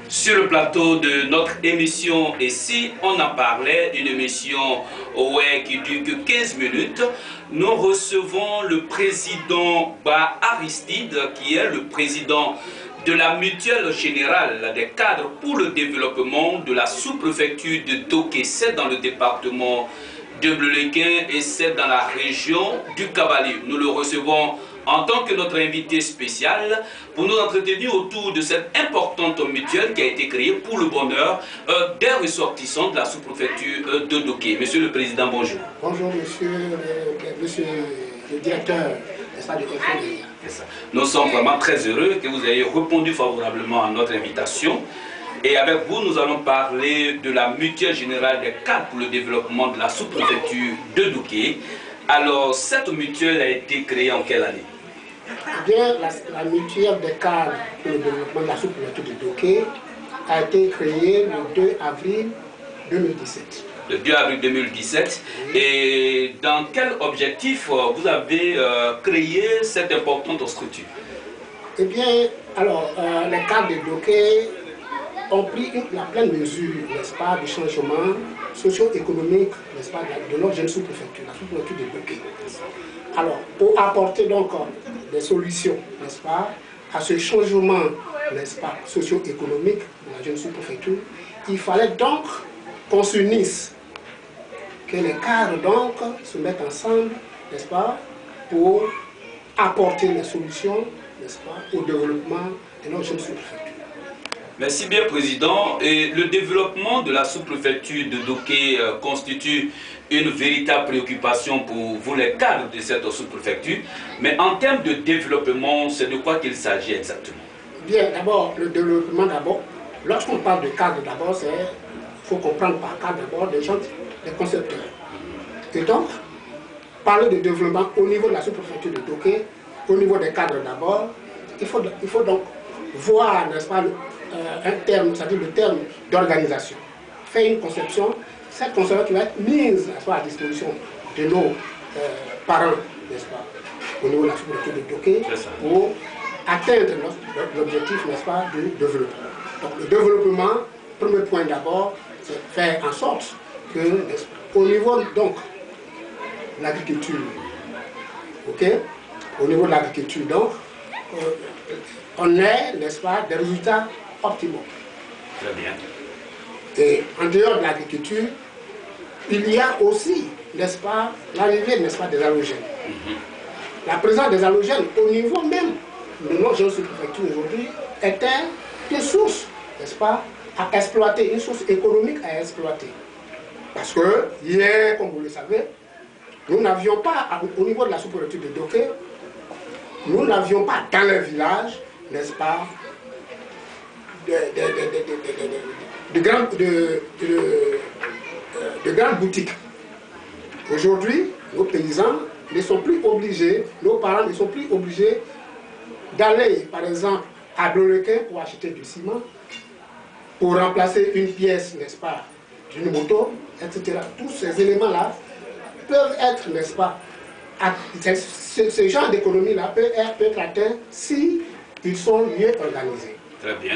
Sur le plateau de notre émission, et si on en parlait, une émission qui dure que 15 minutes, nous recevons le président Aristide, qui est le président de la mutuelle générale des cadres pour le développement de la sous-préfecture de Doké, c'est dans le département de Bleulequin et c'est dans la région du Cavalier. Nous le recevons en tant que notre invité spécial pour nous entretenir autour de cette importante mutuelle qui a été créée pour le bonheur des ressortissants de la sous-préfecture de Doké. Monsieur le Président, bonjour. Bonjour, monsieur le directeur de FODEA. Nous sommes vraiment très heureux que vous ayez répondu favorablement à notre invitation. Et avec vous, nous allons parler de la mutuelle générale des cadres pour le développement de la sous-préfecture de Doké. Alors, cette mutuelle a été créée en quelle année? Eh bien, la mutuelle des cadres pour le développement de la sous-préfecture de Doké a été créée le 2 avril 2017. Le 2 avril 2017. Et dans quel objectif vous avez créé cette importante structure? Eh bien, alors, les cadres de Doké ont pris la pleine mesure, n'est-ce pas, du changement socio-économique, n'est-ce pas, de notre jeune sous-préfecture, la sous-préfecture de Doké. Alors, pour apporter donc des solutions, n'est-ce pas, à ce changement, n'est-ce pas, socio-économique de la jeune sous-préfecture, il fallait donc qu'on s'unisse, que les cadres donc se mettent ensemble, n'est-ce pas, pour apporter les solutions, n'est-ce pas, au développement de notre jeune sous-préfecture. Merci bien, Président. Et le développement de la sous-préfecture de Doké constitue une véritable préoccupation pour vous, les cadres de cette sous-préfecture. Mais en termes de développement, c'est de quoi qu'il s'agit exactement? Bien, d'abord, le développement, d'abord, lorsqu'on parle de cadre, d'abord, il faut comprendre par cadre, d'abord, des gens, des concepteurs. Et donc, parler de développement au niveau de la sous-préfecture de Doké, au niveau des cadres d'abord, il faut donc voir, n'est-ce pas, un terme, c'est-à-dire le terme d'organisation. Faire une conception, cette conception qui va être mise à la disposition de nos parents, n'est-ce pas, au niveau de la sous-préfecture de Doké, pour atteindre l'objectif, n'est-ce pas, du développement. Donc le développement, premier point d'abord, c'est faire en sorte que, au niveau donc de l'agriculture, ok, au niveau de l'agriculture, donc, on ait, n'est-ce pas, des résultats optimaux. Très bien. Et en dehors de l'agriculture, il y a aussi, n'est-ce pas, l'arrivée, n'est-ce pas, des halogènes. La présence des halogènes au niveau même de notre jeune sous-préfecture aujourd'hui est une source, n'est-ce pas, à exploiter, une source économique à exploiter. Parce que hier, comme vous le savez, nous n'avions pas, au niveau de la sous-préfecture de Doké, nous n'avions pas dans les villages, n'est-ce pas, de grandes boutiques. Aujourd'hui, nos paysans ne sont plus obligés, nos parents ne sont plus obligés d'aller, par exemple, à Bleulequin pour acheter du ciment, pour remplacer une pièce, n'est-ce pas, d'une moto, etc. Tous ces éléments-là peuvent être, n'est-ce pas, ce genre d'économie-là peut être atteint si ils sont mieux organisés. Très bien.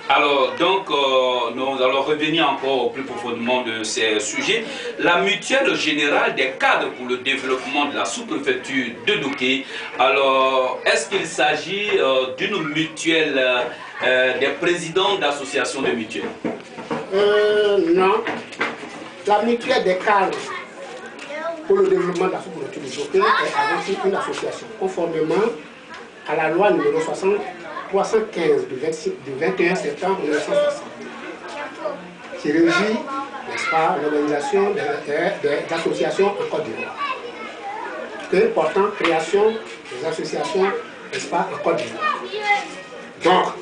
Alors, donc, nous allons revenir encore au plus profondément de ces sujets. La mutuelle générale des cadres pour le développement de la sous-préfecture de Doké. Alors, est-ce qu'il s'agit d'une mutuelle des présidents d'associations de mutuelles? Non. La mutuelle des cadres pour le développement de la sous-préfecture de Doké est avant tout une association, conformément à la loi numéro 315 du 21 septembre 1960, qui régit, n'est-ce pas, l'organisation des associations en Côte d'Ivoire. Portant création des associations, n'est-ce pas, en Côte d'Ivoire. Donc,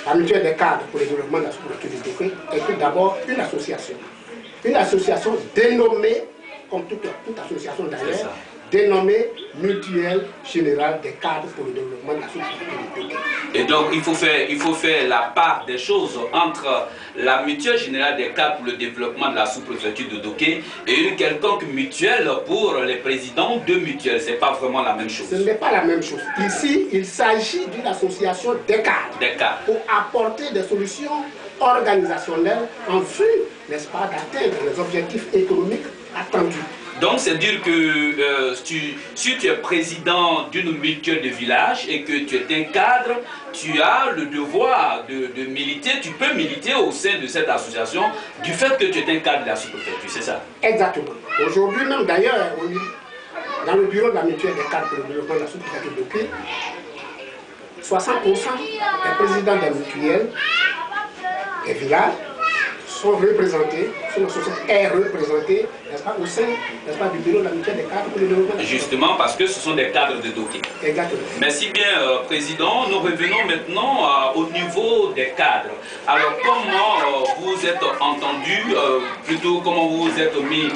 la mutuelle des cadres pour le développement de la sous-préfecture de Doké est tout d'abord une association. Une association dénommée, comme toute association d'ailleurs, dénommée Mutuelle Générale des cadres pour le développement de la sous-préfecture de Doké. Et donc il faut faire la part des choses entre la Mutuelle Générale des cadres pour le développement de la sous-préfecture de Doké et une quelconque mutuelle pour les présidents de mutuelles. Ce n'est pas vraiment la même chose. Ce n'est pas la même chose. Ici, il s'agit d'une association des cadres. Des cadres. Pour apporter des solutions organisationnelles en vue, n'est-ce pas, d'atteindre les objectifs économiques attendus. Donc, c'est dire que si tu es président d'une mutuelle de village et que tu es un cadre, tu as le devoir de militer, tu peux militer au sein de cette association du fait que tu es un cadre de la sous-préfecture, c'est ça? Exactement. Aujourd'hui même, d'ailleurs, dans le bureau de la mutuelle des cadres pour le développement de la sous-préfecture de Doké, 60% des présidents des mutuelles des villages sont représentés, est représenté, n'est-ce pas, au sein, n'est-ce pas, du bureau de la mutuelle des cadres pour le développement. Justement parce que ce sont des cadres de Doké. Exactement. Merci bien, Président. Nous revenons maintenant au niveau des cadres. Alors, comment vous êtes entendu, plutôt comment vous vous êtes mis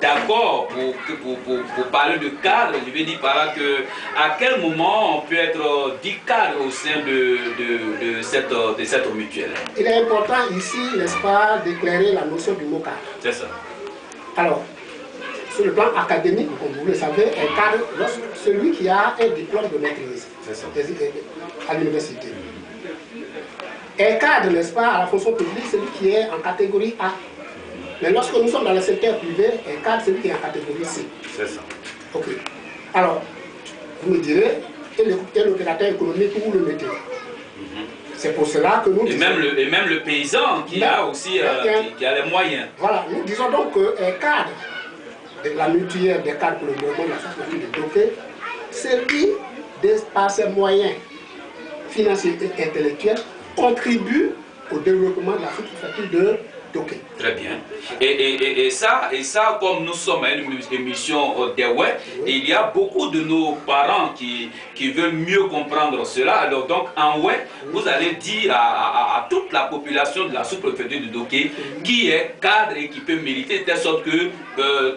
d'accord pour parler de cadre? Je vais dire par là que à quel moment on peut être dit cadre au sein de cette mutuelle? Il est important ici, n'est-ce pas, d'éclairer la notion du mot cadre. C'est ça. Alors, sur le plan académique, comme vous le savez, un cadre, celui qui a un diplôme de maîtrise à l'université. Un cadre, n'est-ce pas, à la fonction publique, celui qui est en catégorie A. Mais lorsque nous sommes dans le secteur privé, un cadre, celui qui est en catégorie C. C'est ça. Ok. Alors, vous me direz, quel opérateur économique vous le mettez? C'est pour cela que nous disons... Et même le paysan qui a aussi qui a les moyens. Voilà, nous disons donc qu'un cadre de la mutuelle des cadres pour le développement de la sous-préfecture de Doké, c'est qui, par ses moyens financiers et intellectuels, contribue au développement de la sous-préfecture de Doké. Très bien. Et ça, comme nous sommes à une émission d'Ewe, il y a beaucoup de nos parents qui veulent mieux comprendre cela. Alors donc en Oué, vous allez dire à toute la population de la sous-préfecture de Doké qui est cadre et qui peut militer, de telle sorte que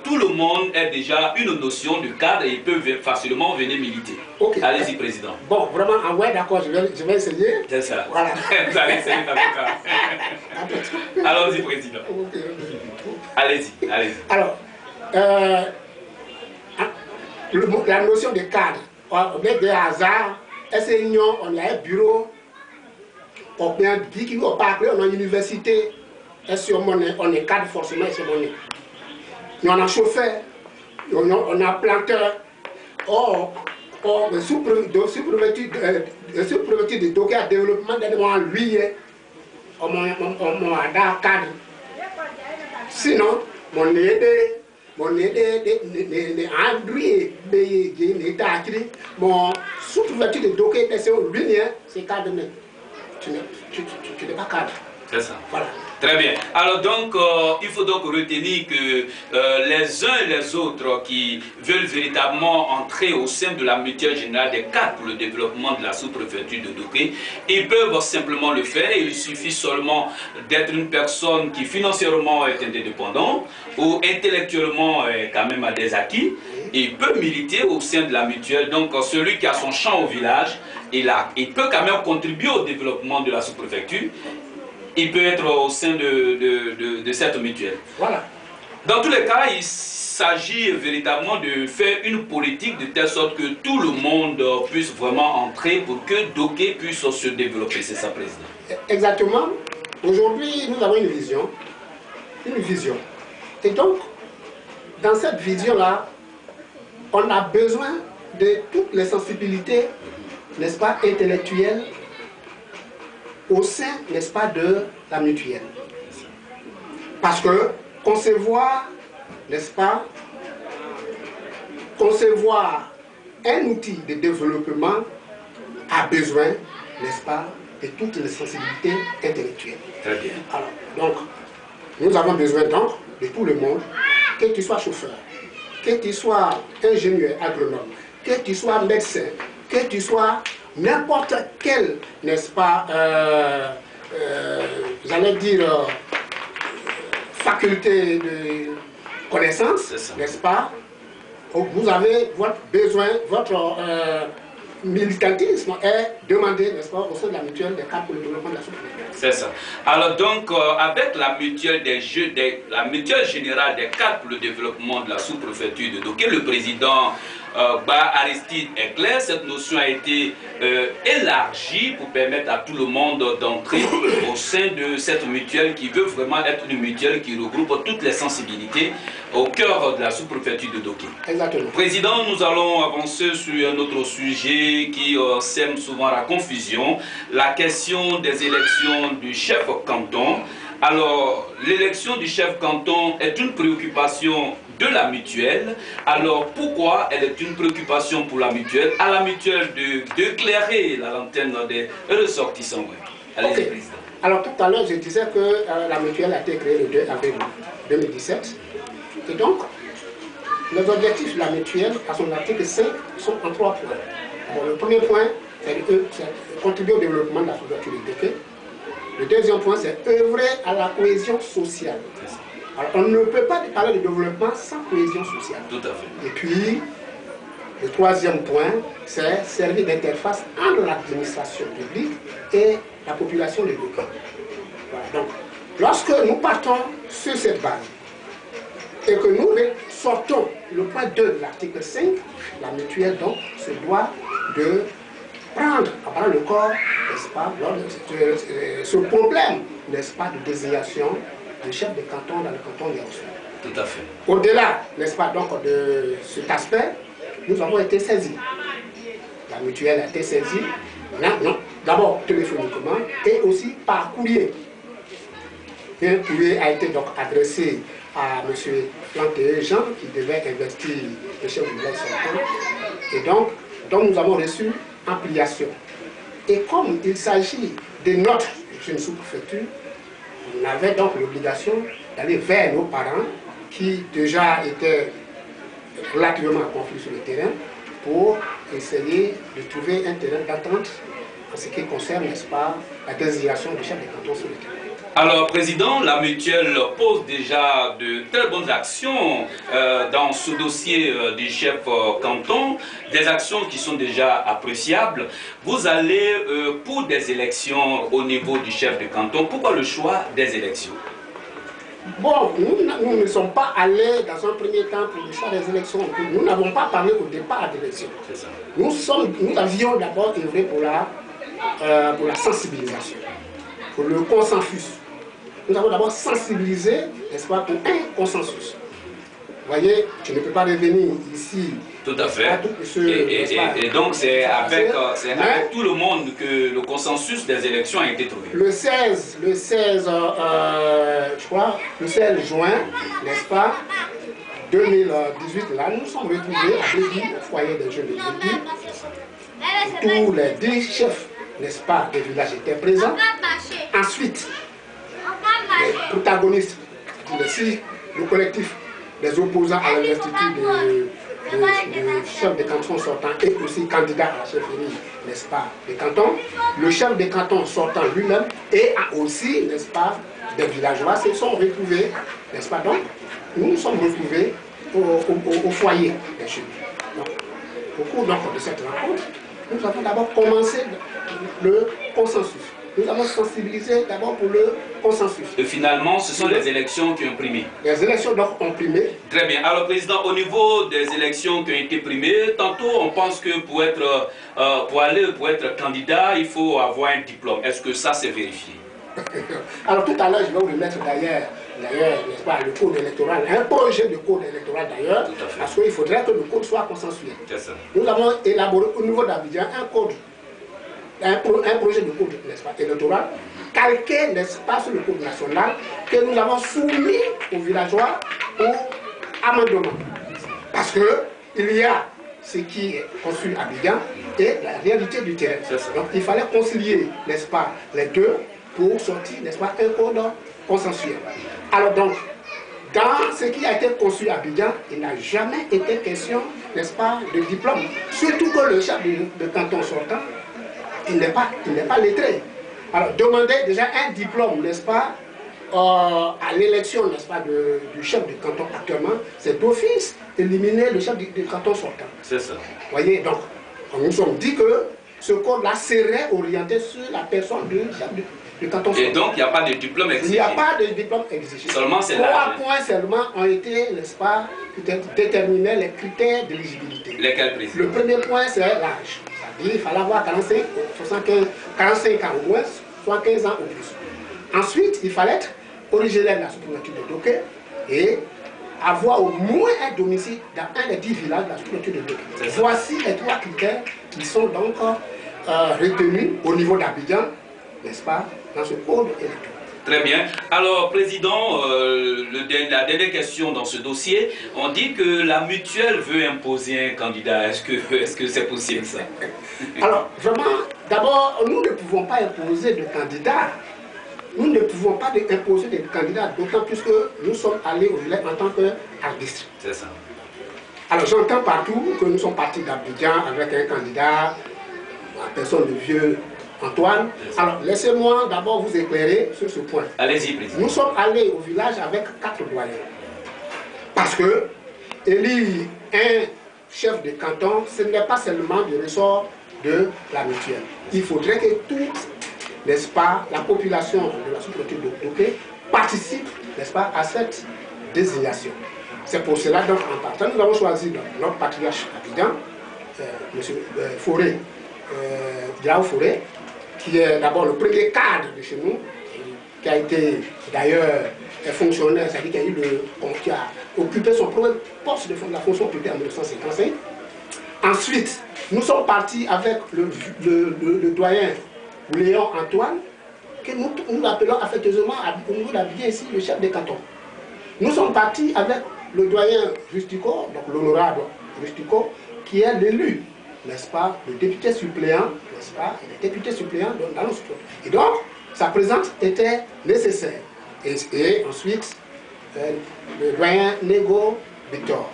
tout le monde ait déjà une notion de cadre et peut facilement venir militer. Okay. Allez-y, Président. Bon, vraiment, en Oué, d'accord, je vais essayer. C'est ça. Voilà. Vous allez essayer d'avocat. Allons-y, Président. Okay. Allez-y, allez-y. Alors, la notion de cadre, on est de hasard, on a un bureau, on a un dit qu'il on a une université, on est cadre forcément, on a chauffeur, on a planteur, le sous-préfecture de Doké à développement d'un lui, on a un cadre. Sinon, mon aide, mon sous-préfecture de Doké, c'est cadre. Tu n'es pas cadre. C'est ça. Voilà. Très bien. Alors donc, il faut donc retenir que les uns et les autres qui veulent véritablement entrer au sein de la mutuelle générale des cadres pour le développement de la sous-préfecture de Doké, ils peuvent simplement le faire. Il suffit seulement d'être une personne qui financièrement est indépendante ou intellectuellement est quand même à des acquis. Il peut militer au sein de la mutuelle. Donc celui qui a son champ au village, il peut quand même contribuer au développement de la sous-préfecture. Il peut être au sein de cette mutuelle. Voilà. Dans tous les cas, il s'agit véritablement de faire une politique de telle sorte que tout le monde puisse vraiment entrer pour que Doké puisse se développer. C'est ça, Président. Exactement. Aujourd'hui, nous avons une vision. Une vision. Et donc, dans cette vision-là, on a besoin de toutes les sensibilités, n'est-ce pas, intellectuelles, au sein, n'est-ce pas, de la mutuelle. Parce que concevoir, n'est-ce pas, concevoir un outil de développement a besoin, n'est-ce pas, de toutes les sensibilités intellectuelles. Très bien. Alors, donc, nous avons besoin donc de tout le monde, que tu sois chauffeur, que tu sois ingénieur agronome, que tu sois médecin, que tu sois n'importe quelle, n'est-ce pas, j'allais dire, faculté de connaissance, n'est-ce pas, vous avez votre besoin, votre militantisme est demandé, n'est-ce pas, au sein de la mutuelle des cadres pour le développement de la sous-préfecture. C'est ça. Alors donc, avec la mutuelle la mutuelle générale des cadres pour le développement de la sous-préfecture de Doké, le président Ba Aristide est clair, cette notion a été élargie pour permettre à tout le monde d'entrer au sein de cette mutuelle qui veut vraiment être une mutuelle qui regroupe toutes les sensibilités au cœur de la sous-préfecture de Doké. Exactement. Président, nous allons avancer sur un autre sujet qui sème souvent la confusion, la question des élections du chef canton. Alors, l'élection du chef canton est une préoccupation de la mutuelle. Alors, pourquoi elle est une préoccupation pour la mutuelle? À la mutuelle d'éclairer la lanterne des ressortissants. Allez-y, Okay. président. Alors, tout à l'heure, je disais que la mutuelle a été créée le 2 avril 2017. Et donc, les objectifs de la mutuelle, à son article 5, sont en 3 points. Bon, le premier point, c'est contribuer au développement de la sous-préfecture de Doké. Le deuxième point, c'est œuvrer à la cohésion sociale. Alors, on ne peut pas parler de développement sans cohésion sociale. Tout à fait. Et puis, le troisième point, c'est servir d'interface entre l'administration publique et la population de Doké. Voilà. Donc, lorsque nous partons sur cette base et que nous sortons le point 2 de l'article 5, la mutuelle donc se doit de prendre à bras le corps, n'est-ce pas, ce problème, n'est-ce pas, de désignation du chef de canton dans le canton de Yaoundé. Tout à fait. Au-delà, n'est-ce pas, donc de cet aspect, nous avons été saisis. La mutuelle a été saisie, non, d'abord téléphoniquement et aussi par courrier. Un courrier a été donc adressé à M. Planté Jean qui devait investir le chef du village sortant. Et donc nous avons reçu ampliation. Et comme il s'agit des notes d'une sous-préfecture, on avait donc l'obligation d'aller vers nos parents qui déjà étaient relativement accomplis sur le terrain pour essayer de trouver un terrain d'attente en ce qui concerne, n'est-ce pas, la désignation du chef de canton sur le terrain. Alors, Président, la mutuelle pose déjà de très bonnes actions dans ce dossier du chef canton, des actions qui sont déjà appréciables. Vous allez pour des élections au niveau du chef de canton. Pourquoi le choix des élections? Bon, nous ne sommes pas allés dans un premier temps pour le choix des élections. Nous n'avons pas parlé au départ d'élections. Nous avions d'abord œuvré pour la sensibilisation, pour le consensus. Nous avons d'abord sensibilisé, n'est-ce pas, pour un consensus. Vous voyez, tu ne peux pas revenir ici. Tout à fait. Et donc c'est avec tout le monde que le consensus des élections a été trouvé. Le 16 juin, n'est-ce pas, 2018, là, nous sommes retrouvés à Bédi, au foyer des jeunes de Bédi. Tous les 10 chefs, n'est-ce pas, des villages étaient présents. Ensuite, les protagonistes, le collectif des opposants à l'investiture de chef de canton sortant et aussi candidat à la chefferie, n'est-ce pas, des cantons. Le chef de canton sortant lui-même et aussi, n'est-ce pas, des villageois se sont retrouvés, n'est-ce pas, donc nous nous sommes retrouvés au foyer des jeunes. Donc, au cours donc, de cette rencontre, nous avons d'abord commencé le consensus. Nous avons sensibilisé d'abord pour le consensus. Et finalement, ce sont les élections qui ont primé. Les élections donc ont primé. Très bien. Alors, Président, au niveau des élections qui ont été primées, tantôt on pense que pour être candidat, il faut avoir un diplôme. Est-ce que ça c'est vérifié? Alors tout à l'heure, je vais vous remettre d'ailleurs, n'est-ce pas, le code électoral, un projet de code électoral d'ailleurs, parce qu'il faudrait que le code soit consensuel. Nous avons élaboré au niveau d'Abidjan un code. Un projet de code, n'est-ce pas, électoral, calqué, n'est-ce pas, sur le code national, que nous avons soumis aux villageois pour amendement. Parce qu'il y a ce qui est conçu à Abidjan et la réalité du terrain. Donc il fallait concilier, n'est-ce pas, les deux pour sortir, n'est-ce pas, un code consensuel. Alors donc, dans ce qui a été conçu à Abidjan, il n'a jamais été question, n'est-ce pas, de diplôme. Surtout que le chef de canton sortant, il n'est pas lettré. Alors, demander déjà un diplôme, n'est-ce pas, à l'élection, n'est-ce pas, du chef de canton actuellement, c'est d'office éliminer le chef de canton sortant. C'est ça. Vous voyez, donc, nous nous sommes dit que ce code-là serait orienté sur la personne du chef de canton sortant. Et donc, il n'y a pas de diplôme exigé. Il n'y a pas de diplôme exigé. Seulement c'est l'âge. 3 points seulement ont été, n'est-ce pas, déterminés les critères d'éligibilité. Lesquels, président? Le premier point, c'est l'âge. C'est-à-dire qu'il fallait avoir 45 ans au moins, soit 15 ans ou plus. Ensuite, il fallait être originaire de la sous-préfecture de Doké et avoir au moins un domicile dans un des 10 villages de la sous-préfecture de Doké. Voici les 3 critères qui sont donc retenus au niveau d'Abidjan, n'est-ce pas, dans ce code électoral. Très bien. Alors, Président, la dernière question dans ce dossier, on dit que la mutuelle veut imposer un candidat. Est-ce que c'est possible ça? Alors, vraiment, d'abord, nous ne pouvons pas imposer de candidats. Nous ne pouvons pas imposer des candidats, d'autant plus que nous sommes allés au village en tant qu'artistes. C'est ça. Alors, j'entends partout que nous sommes partis d'Abidjan avec un candidat, la personne de vieux Antoine. Alors, laissez-moi d'abord vous éclairer sur ce point. Allez-y, président. Nous sommes allés au village avec 4 doyens. Parce que élire un chef de canton, ce n'est pas seulement du ressort de la mutuelle. Il faudrait que toute, n'est-ce pas, la population de la sous-préfecture de Doké participe, n'est-ce pas, à cette désignation. C'est pour cela, donc, en partant, nous avons choisi notre patriarche Abidjan, M. Forêt, Diao Forêt, qui est d'abord le premier cadre de chez nous, qui a été d'ailleurs fonctionnaire, c'est-à-dire qui a occupé son premier poste de la fonction publique en 1955. Ensuite, nous sommes partis avec le doyen Léon Antoine, que nous appelons affectueusement au niveau d'Abidjan ici le chef de canton. Nous sommes partis avec le doyen Justico, donc l'honorable Justico, qui est l'élu, n'est-ce pas, le député suppléant, n'est-ce pas, et le député suppléant dans nos structures. Et donc, sa présence était nécessaire. Et ensuite, le doyen Nego Victor.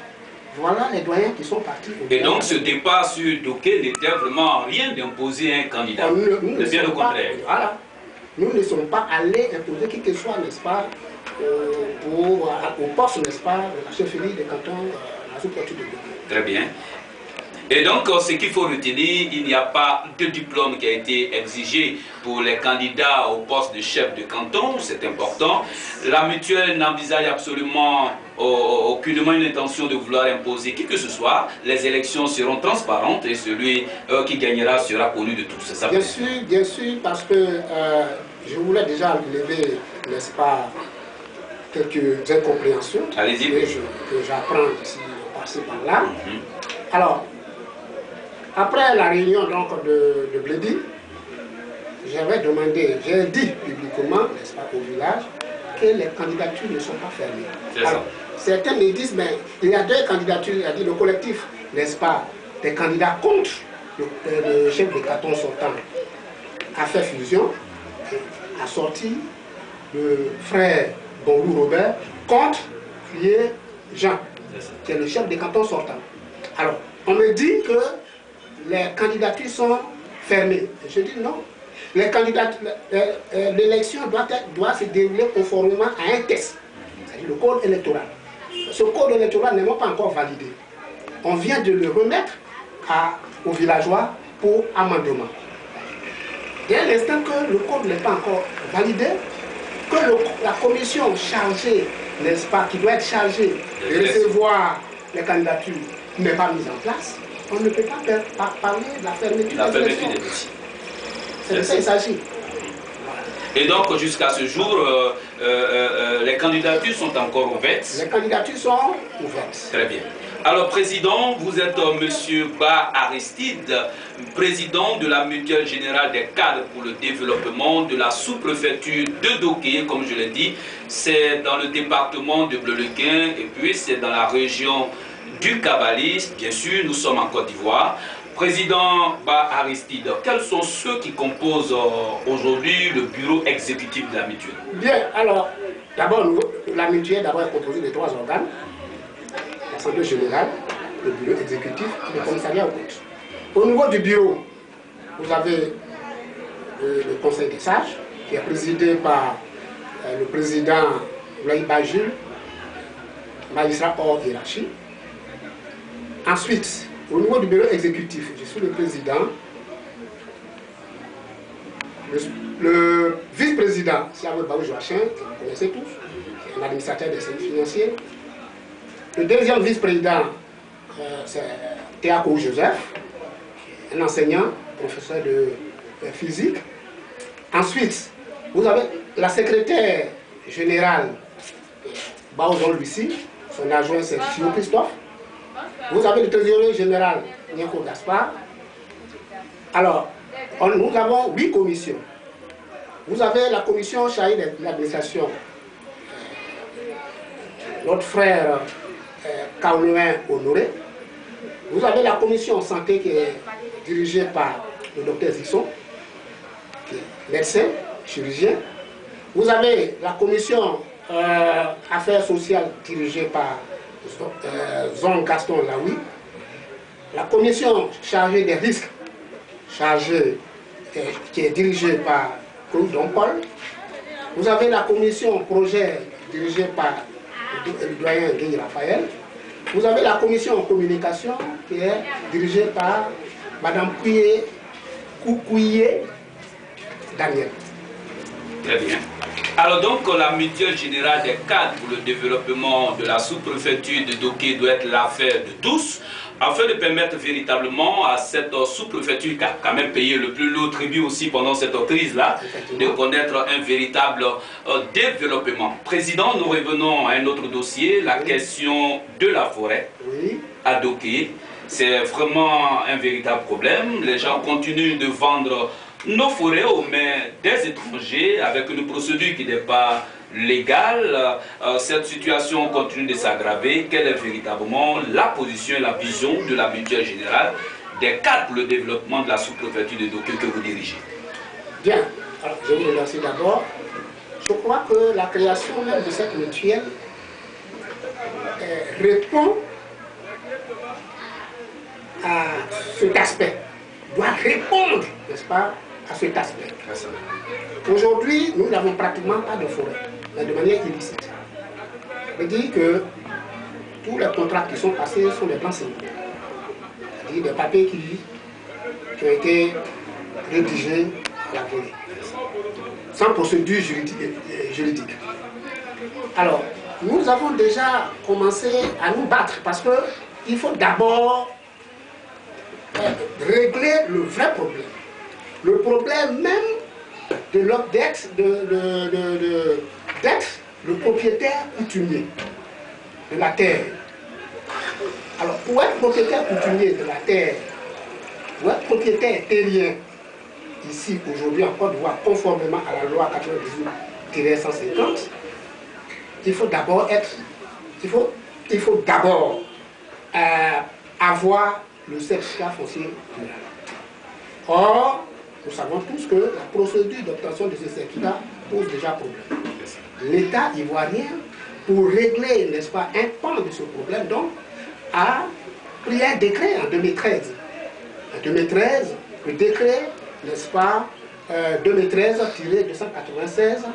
Voilà les doyens qui sont partis. Et donc, ce départ sur Doké n'était vraiment rien d'imposer un candidat. C'est bien le contraire. Voilà. Nous ne sommes pas allés imposer qui que soit, n'est-ce pas, au poste, n'est-ce pas, de la chefferie des cantons, la sous-préfecture de Doké. Très bien. Et donc, ce qu'il faut retenir, il n'y a pas de diplôme qui a été exigé pour les candidats au poste de chef de canton, c'est important. La mutuelle n'envisage absolument aucunement une intention de vouloir imposer qui que ce soit. Les élections seront transparentes et celui qui gagnera sera connu de tous. Ça bien sûr, parce que je voulais déjà lever, n'est-ce pas, quelques incompréhensions. Allez-y. Que j'apprends ici, passer par là. Alors, après la réunion donc, de Blédi, j'avais demandé, j'ai dit publiquement, n'est-ce pas, au village, que les candidatures ne sont pas fermées. Alors, certains me disent, mais il y a 2 candidatures, il y a dit le collectif, n'est-ce pas, des candidats contre le chef de canton sortant a fait fusion, a sorti le frère Bonlou Robert contre Flier Jean, qui est le chef de canton sortant. Alors, on me dit que les candidatures sont fermées. Je dis non. L'élection doit se dérouler conformément à un test, c'est-à-dire le code électoral. Ce code électoral n'est pas encore validé. On vient de le remettre aux villageois pour amendement. Dès l'instant que le code n'est pas encore validé, que la commission chargée, n'est-ce pas, qui doit être chargée de recevoir les candidatures n'est pas mise en place, on ne peut pas parler de la fermeture des élections. C'est de ça qu'il s'agit. Et donc, jusqu'à ce jour, les candidatures sont encore ouvertes? Les candidatures sont ouvertes. Très bien. Alors, Président, vous êtes M. Ba Aristide, président de la Mutuelle Générale des Cadres pour le Développement de la sous-préfecture de Doké, comme je l'ai dit. C'est dans le département de Bleu-le-Quin et puis c'est dans la région du Kabalis. Bien sûr, nous sommes en Côte d'Ivoire. Président Ba Aristide, quels sont ceux qui composent aujourd'hui le bureau exécutif de la mutuelle? Bien, alors, d'abord, la mutuelle est composée de 3 organes. L'Assemblée générale, le bureau exécutif et le commissariat aux comptes. Au niveau du bureau, vous avez le conseil des sages, qui est présidé par le président Laïba Jules, magistrat hors hiérarchie. Ensuite, au niveau du bureau exécutif, je suis le président. Le vice-président, c'est Baou Joachim, que vous connaissez tous, qui est un administrateur des services financiers. Le deuxième vice-président, c'est Théaco Joseph, un enseignant, professeur de physique. Ensuite, vous avez la secrétaire générale, Bao Jean-Lucie, son adjoint c'est Sio Christophe. Vous avez le trésorier général, Nico Gaspard. Alors, nous avons 8 commissions. Vous avez la commission chargée de l'administration. Notre frère Kaoulouin Honoré. Vous avez la commission santé qui est dirigée par le docteur Zisson, qui est médecin, chirurgien. Vous avez la commission affaires sociales dirigée par Zon Gaston Laoui. La commission chargée des risques, qui est dirigée par Claude Dompol. Vous avez la commission projet dirigée par le doyen Guy Raphaël. Vous avez la commission communication qui est dirigée par Madame Koukouye Daniel. Très bien. Alors donc, la mutuelle générale des cadres pour le développement de la sous-préfecture de Doké doit être l'affaire de tous, afin de permettre véritablement à cette sous-préfecture qui a quand même payé le plus lourd tribut aussi pendant cette crise-là, de connaître un véritable développement. Président, nous revenons à un autre dossier, la question de la forêt à Doké. C'est vraiment un véritable problème. Les gens continuent de vendre nos forêts aux mains des étrangers avec une procédure qui n'est pas légale. Cette situation continue de s'aggraver. Quelle est véritablement la position et la vision de la mutuelle générale des cadres pour le développement de la sous-préfecture de Doké que vous dirigez? Bien, alors je vous remercie d'abord. Je crois que la création même de cette mutuelle répond à cet aspect, doit répondre, n'est-ce pas, à cet aspect. Aujourd'hui, nous n'avons pratiquement pas de forêt, mais de manière illicite. Ça veut dire que tous les contrats qui sont passés sont des blancs-seings. C'est-à-dire des papiers qui ont été rédigés à la volée, sans procédure juridique. Alors, nous avons déjà commencé à nous battre parce qu'il faut d'abord régler le vrai problème. Le problème même d'être le propriétaire coutumier de la terre. Alors, pour être propriétaire coutumier de la terre, pour être propriétaire terrien, ici aujourd'hui en Côte d'Ivoire, conformément à la loi 98-150, il faut d'abord avoir le certificat foncier rural. Or, nous savons tous que la procédure d'obtention de ce certificat pose déjà problème. L'État ivoirien, pour régler, n'est-ce pas, un pan de ce problème, donc, a pris un décret en 2013. En 2013, le décret, n'est-ce pas, 2013-296,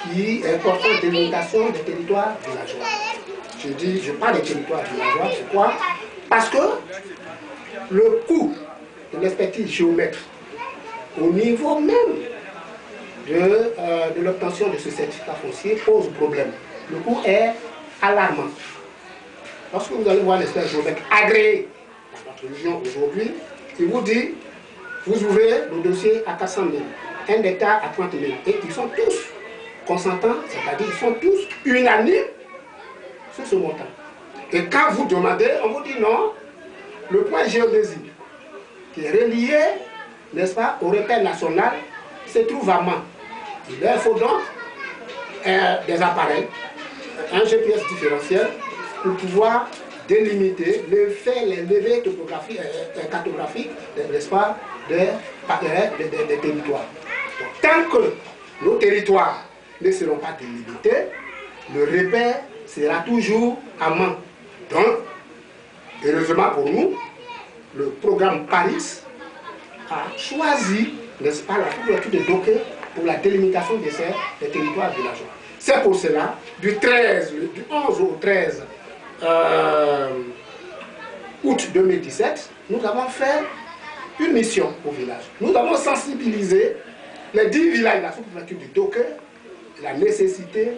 qui est portant délimitation des territoires villageois. Je parle des territoires villageois, pourquoi? Parce que le coût de l'expertise géomètre au niveau même de l'obtention de ce certificat foncier pose problème. Le coût est alarmant. Lorsque vous allez voir l'expert géomètre agréé dans notre région aujourd'hui, il vous dit, vous ouvrez le dossier à 400 000, un hectare à 30 000, et ils sont tous consentants, c'est-à-dire ils sont tous unanimes sur ce montant. Et quand vous demandez, on vous dit non, le point géodésique qui est relié, n'est-ce pas, au repère national, se trouve à Mans. Il leur faut donc des appareils, un GPS différentiel, pour pouvoir délimiter, faire les levées cartographiques, n'est-ce pas, des territoires. Donc, tant que nos territoires ne seront pas délimités, le repère sera toujours à Mans. Donc, heureusement pour nous, le programme Paris a choisi, n'est-ce pas, la couverture de Doké pour la délimitation des territoires villageois. C'est pour cela, du 11 au 13 août 2017, nous avons fait une mission au village. Nous avons sensibilisé les 10 villages de la sous-préfecture du Doké la nécessité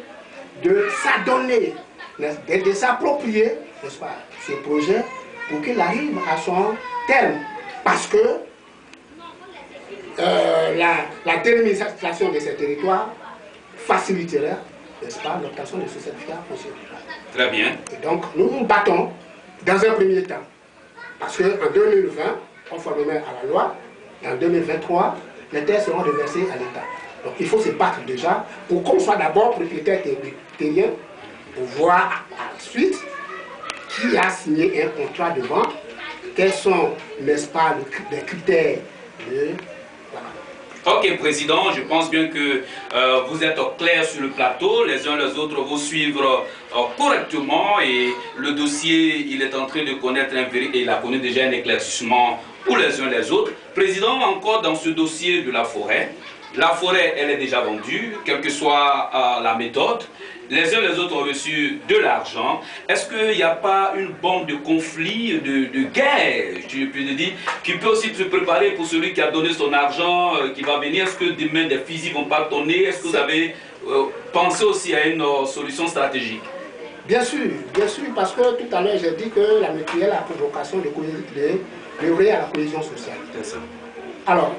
de s'adonner, de s'approprier, n'est-ce pas, ce projet pour qu'il arrive à son terme. Parce que la délimitation de ces territoires faciliterait, n'est-ce pas, l'obtention de ce certificat foncier. Très bien. Et donc, nous nous battons dans un premier temps. Parce qu'en 2020, conformément à la loi, en 2023, les terres seront reversées à l'État. Donc il faut se battre déjà pour qu'on soit d'abord propriétaire terrien, pour voir ensuite qui a signé un contrat de vente, quels sont, n'est-ce pas, les critères de... Voilà. Ok, Président, je pense bien que vous êtes clair sur le plateau, les uns les autres vous suivre correctement et le dossier, il est en train de connaître et il a connu déjà un éclaircissement pour les uns les autres. Président, encore dans ce dossier de la forêt, elle est déjà vendue, quelle que soit la méthode. Les uns les autres ont reçu de l'argent. Est-ce qu'il n'y a pas une bombe de conflit, de guerre, je peux dire, qui peut aussi se préparer pour celui qui a donné son argent, qui va venir? Est-ce que demain des fusils vont pas tonner? Est-ce que vous avez pensé aussi à une solution stratégique? Bien sûr, parce que tout à l'heure j'ai dit que la mutuelle a pour vocation d'œuvrer à la cohésion sociale. C'est ça. Alors,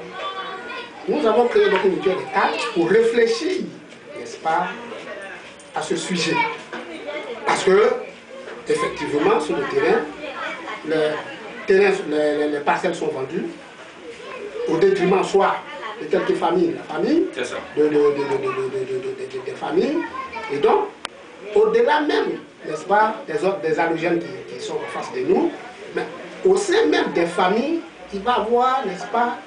nous avons créé donc une mutuelle de cadres pour réfléchir, n'est-ce pas, à ce sujet. Parce que, effectivement, sur le terrain, les parcelles sont vendues au détriment soit de quelques familles, la famille, des familles, et donc, au-delà même, n'est-ce pas, des allogènes qui sont en face de nous, mais au sein même des familles, il va y avoir, n'est-ce pas,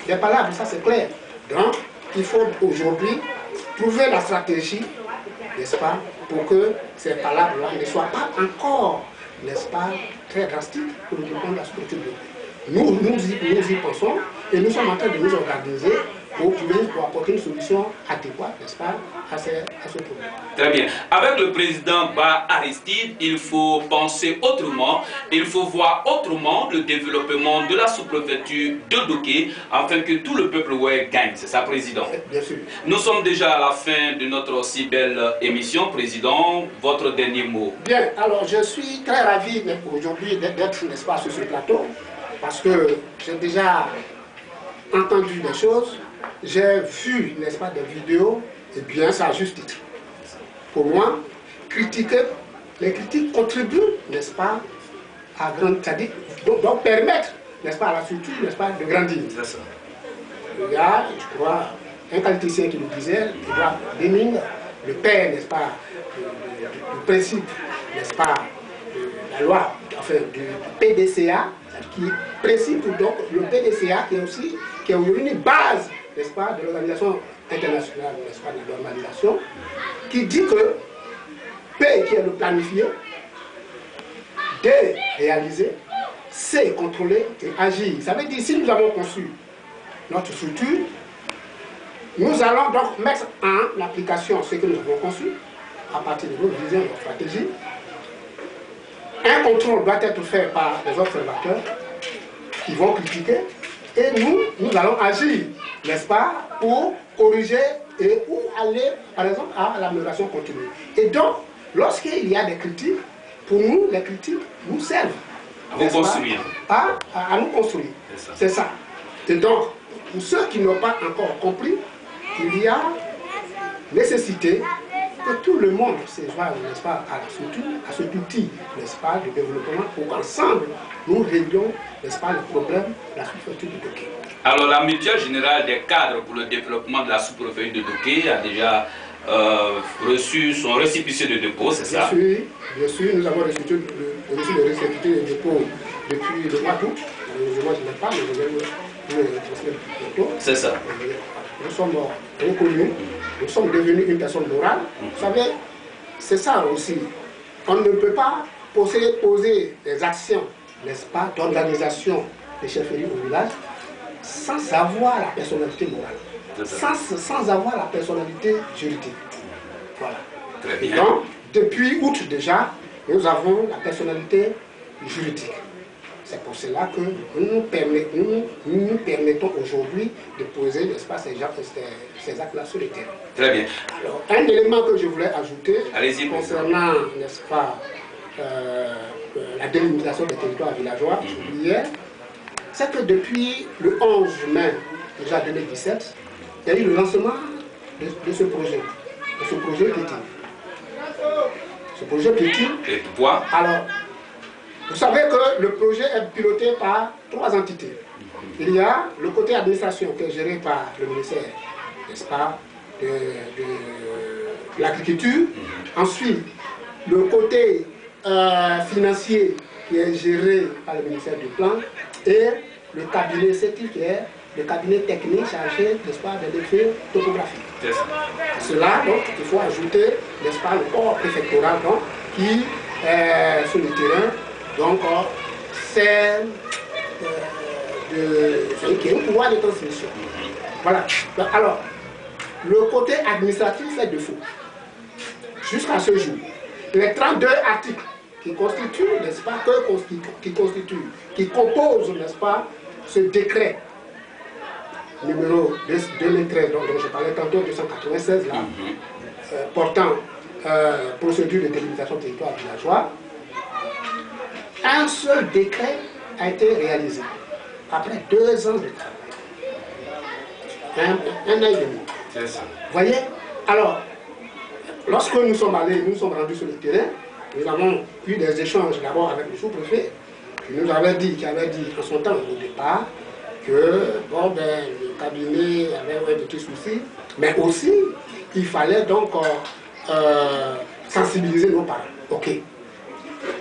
des palabres, ça c'est clair. Donc, il faut aujourd'hui trouver la stratégie, n'est-ce pas, pour que ces palabres-là ne soient pas encore, n'est-ce pas, très drastiques pour le développement de la structure. Nous y pensons et nous sommes en train de nous organiser pour apporter une solution adéquate, n'est-ce pas, à ce problème. Très bien. Avec le président Ba Aristide, il faut penser autrement, il faut voir autrement le développement de la sous-préfecture de Doké afin que tout le peuple gagne. C'est ça, Président? Bien sûr. Nous sommes déjà à la fin de notre si belle émission. Président, votre dernier mot. Bien, alors je suis très ravi aujourd'hui d'être, n'est-ce pas, sur ce plateau parce que j'ai déjà entendu des choses, j'ai vu, n'est-ce pas, des vidéos, et bien ça a juste titre. Pour moi, les critiques contribuent, n'est-ce pas, à grandir, c'est-à-dire, donc permettre, n'est-ce pas, à la structure, n'est-ce pas, de grandir. C'est ça. Il y a, je crois, un qualiticien qui nous disait, Edouard Deming, le père, n'est-ce pas, du principe, n'est-ce pas, de la loi, enfin, du PDCA, qui précise donc le PDCA qui est une base, n'est-ce pas, de l'Organisation internationale, n'est-ce pas, de la normalisation, qui dit que P qui est le planifié, D réaliser, C contrôler et agir. Ça veut dire si nous avons conçu notre structure, nous allons donc mettre en application ce que nous avons conçu à partir de notre vision, de notre stratégie. Un contrôle doit être fait par les observateurs qui vont critiquer et nous allons agir, n'est-ce pas, pour corriger et ou aller, par exemple, à l'amélioration continue. Et donc, lorsqu'il y a des critiques, pour nous, les critiques nous servent à vous construire. À nous construire. C'est ça. Et donc, pour ceux qui n'ont pas encore compris, il y a nécessité que tout le monde se joigne, n'est-ce pas, à cet outil, n'est-ce pas, de développement, pour qu'ensemble, nous réglions, n'est-ce pas, le problème de la sous-préfecture de Doké. Alors, la mutuelle générale des cadres pour le développement de la sous-préfecture de Doké a déjà reçu son récépissé de dépôt, c'est ça? Bien sûr, nous avons reçu le récépissé de dépôt depuis le mois d'août. Moi, je n'ai pas, mais je vais le transmettre bientôt. C'est ça. Nous sommes reconnus, nous sommes devenus une personne morale. Vous savez, c'est ça aussi. On ne peut pas poser des actions, n'est-ce pas, d'organisation des chefferies au village sans savoir la personnalité morale. sans avoir la personnalité juridique. Voilà. Très bien. Donc, depuis août déjà, nous avons la personnalité juridique. C'est pour cela que nous nous permettons aujourd'hui de poser, n'est-ce pas, ces actes-là sur le terrain. Très bien. Alors, un élément que je voulais ajouter concernant, n'est-ce pas, la délimitation des territoires villageois, j'oubliais, c'est que depuis le 11 mai déjà 2017, il y a eu le lancement de ce projet Petit. Ce projet Petit. Et pourquoi? Alors, vous savez que le projet est piloté par 3 entités. Il y a le côté administration qui est géré par le ministère, n'est-ce pas, de l'agriculture. Ensuite, le côté financier qui est géré par le ministère du Plan et le cabinet CETIF qui est le cabinet technique chargé, n'est-ce pas, de l'effet topographique. Cela, donc, il faut ajouter, n'est-ce pas, le corps préfectoral donc, qui est sur le terrain, donc c'est qui est un pouvoir de transmission. Voilà. Alors, le côté administratif fait défaut. Jusqu'à ce jour, les 32 articles qui constituent, n'est-ce pas, qui composent, n'est-ce pas, ce décret numéro 2013, dont je parlais tantôt, 296, là, portant procédure de délimitation territoire villageois, un seul décret a été réalisé après 2 ans de travail. Un an et demi. C'est ça. Vous voyez? Alors, lorsque nous sommes rendus sur le terrain, nous avons eu des échanges d'abord avec le sous-préfet, qui nous avait dit en son temps au départ, que bon, ben, le cabinet avait des petits soucis, mais aussi il fallait donc sensibiliser nos parents. Ok.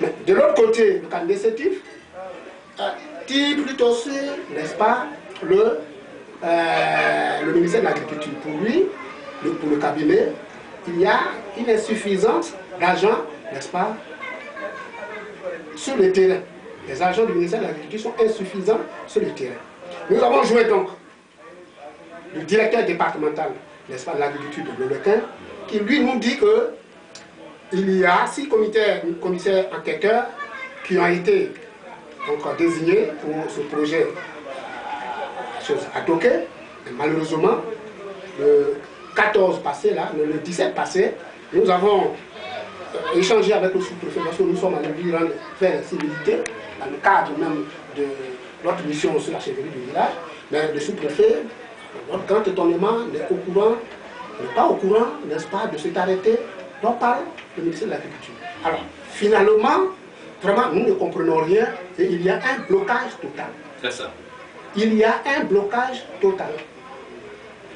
Mais de l'autre côté, le cabinet CETIF dit plutôt sur, n'est-ce pas, le ministère de l'Agriculture. Pour lui, pour le cabinet, il y a une insuffisance d'agents, n'est-ce pas, sur le terrain. Les agents du ministère de l'Agriculture sont insuffisants sur le terrain. Nous avons joué donc le directeur départemental, n'est-ce pas, de l'agriculture de Loloquin, qui lui nous dit que il y a 6 commissaires enquêteurs qui ont été donc désignés pour ce projet à Toqué. Malheureusement, le 14 passé, là, le 17 passé, nous avons échangé avec le sous-préfet parce que nous sommes allés lui faire la civilité dans le cadre même de notre mission sur la chefferie du village. Mais le sous-préfet, notre grand étonnement, n'est pas au courant, n'est-ce pas, de cet arrêté dont parle le ministère de l'Agriculture. Alors, finalement, vraiment, nous ne comprenons rien et il y a un blocage total. C'est ça. Il y a un blocage total.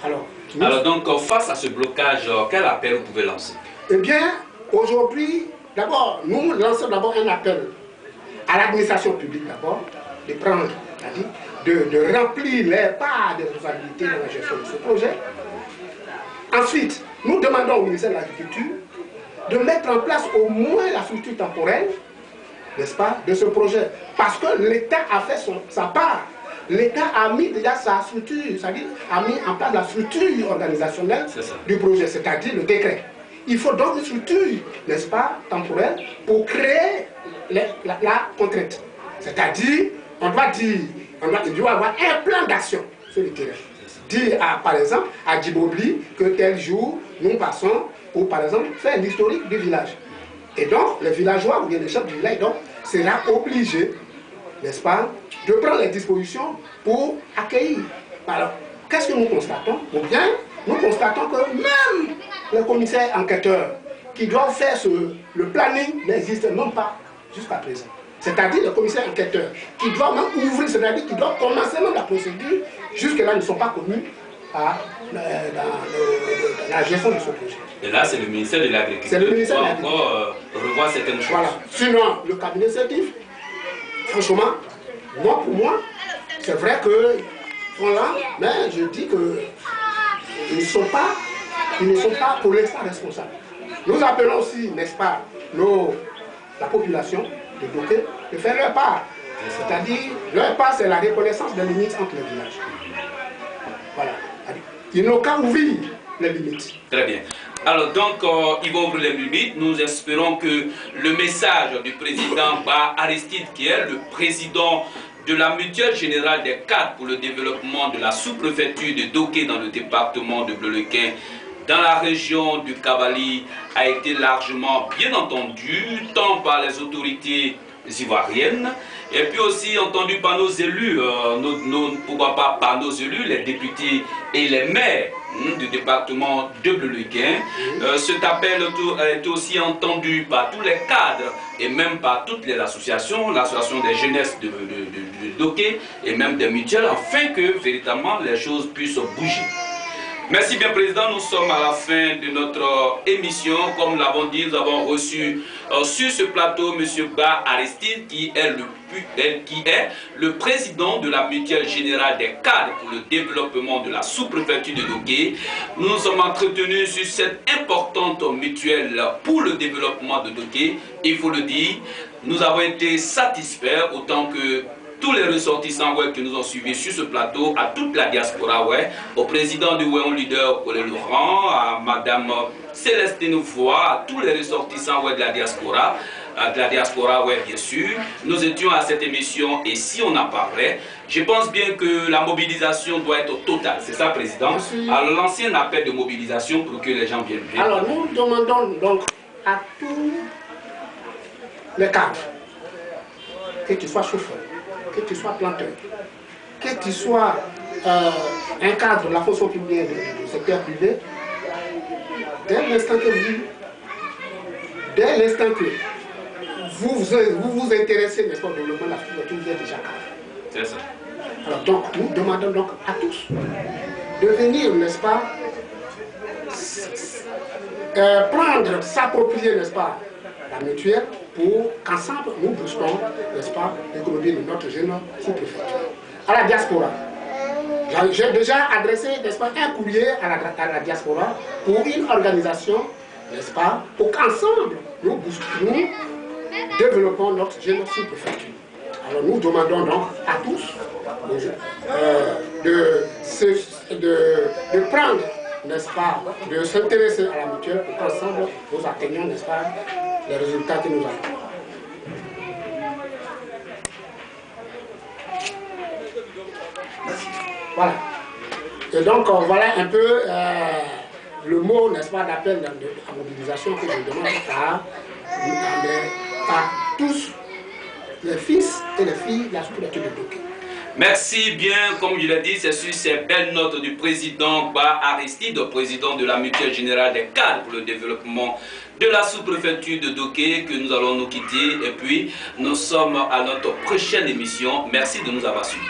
Alors donc, face à ce blocage, quel appel vous pouvez lancer? Eh bien, aujourd'hui, d'abord, nous lançons d'abord un appel à l'administration publique d'abord, de prendre, de remplir les parts de responsabilité dans la gestion de ce projet. Ensuite, nous demandons au ministère de l'Agriculture de mettre en place au moins la structure temporelle, n'est-ce pas, de ce projet. Parce que l'État a fait sa part. L'État a mis déjà sa structure, c'est-à-dire a mis en place la structure organisationnelle du projet, c'est-à-dire le décret. Il faut donc une structure, n'est-ce pas, temporelle, pour créer la contrainte. C'est-à-dire, il doit avoir un plan d'action sur le terrain. Dire, par exemple, à Djibobli que tel jour, nous passons pour, par exemple, faire l'historique du village. Et donc, les villageois ou bien les chefs du village donc, sera obligé, n'est-ce pas, de prendre les dispositions pour accueillir. Alors, qu'est-ce que nous constatons? Ou bien, nous constatons que même les commissaires enquêteurs qui doivent faire le planning n'existent même pas jusqu'à présent. C'est-à-dire les commissaires enquêteurs qui doivent même ouvrir, c'est-à-dire qui doivent commencer même la procédure, jusque-là ne sont pas connus dans la gestion de ce projet. Et là, c'est le ministère de l'Agriculture. C'est le ministère de l'Agriculture. Encore revoir certaines choses. Voilà. Sinon, le cabinet CETIF, franchement, moi pour moi, c'est vrai que voilà, mais je dis que ils ne sont pas pour l'instant responsables. Nous appelons aussi, n'est-ce pas, la population de Doké de faire leur part. C'est-à-dire, leur part, c'est la reconnaissance des limites entre les villages. Voilà. ils n'ont qu'à ouvrir les limites. Très bien. Alors donc, ils vont ouvrir les limites. Nous espérons que le message du président Aristide, qui est le président de la Mutuelle Générale des cadres pour le développement de la sous-préfecture de Doké dans le département de Bleu-le-Quin, dans la région du Cavali, a été largement bien entendu, tant par les autorités ivoiriennes, et puis aussi entendu par nos élus, pourquoi pas par nos élus, les députés et les maires du département de Bleu-le-Quin. Cet appel est aussi entendu par tous les cadres et même par toutes les associations, l'association des jeunesses de Doké et même des mutuelles, afin que véritablement les choses puissent bouger. Merci bien Président, nous sommes à la fin de notre émission. Comme nous l'avons dit, nous avons reçu sur ce plateau M. Aristide qui est le président de la Mutuelle Générale des cadres pour le développement de la sous-préfecture de Doké. Nous nous sommes entretenus sur cette importante mutuelle pour le développement de Doké. Il faut le dire, nous avons été satisfaits autant que tous les ressortissants qui nous ont suivis sur ce plateau, à toute la diaspora, au président du Wéon Leader, Colin Laurent, à Madame Célestine Voix, à tous les ressortissants de la diaspora, bien sûr. Nous étions à cette émission et si on en parlait, je pense bien que la mobilisation doit être totale. C'est ça, Président? Alors, l'ancien appel de mobilisation pour que les gens viennent bien. Alors, nous demandons donc à tous les cadres, que tu sois chauffeur, que tu sois planteur, que tu sois un cadre de la fonction publique du secteur privé, dès l'instant que vous vous intéressez au développement de la structure, vous êtes déjà cadre. C'est ça. Alors donc, nous demandons donc à tous de venir, n'est-ce pas, prendre, s'approprier, n'est-ce pas, la mutuelle pour qu'ensemble nous boostons, n'est-ce pas, l'économie de notre jeune sous-préfecture. À la diaspora, j'ai déjà adressé, n'est-ce pas, un courrier à la diaspora pour une organisation, n'est-ce pas, pour qu'ensemble nous développons notre jeune sous-préfecture. Alors nous demandons donc à tous de prendre, n'est-ce pas, de s'intéresser à la mutuelle pour qu'ensemble nous atteignions, n'est-ce pas, les résultats que nous avons. Voilà. Et donc voilà un peu le mot, n'est-ce pas, d'appel à mobilisation que je demande à tous les fils et les filles de la sous-préfecture de Doké. Merci bien, comme je l'ai dit, c'est sur ces belles notes du président Aristide, président de la Mutuelle Générale des cadres pour le développement de la sous-préfecture de Doké, que nous allons nous quitter. Et puis, nous sommes à notre prochaine émission. Merci de nous avoir suivis.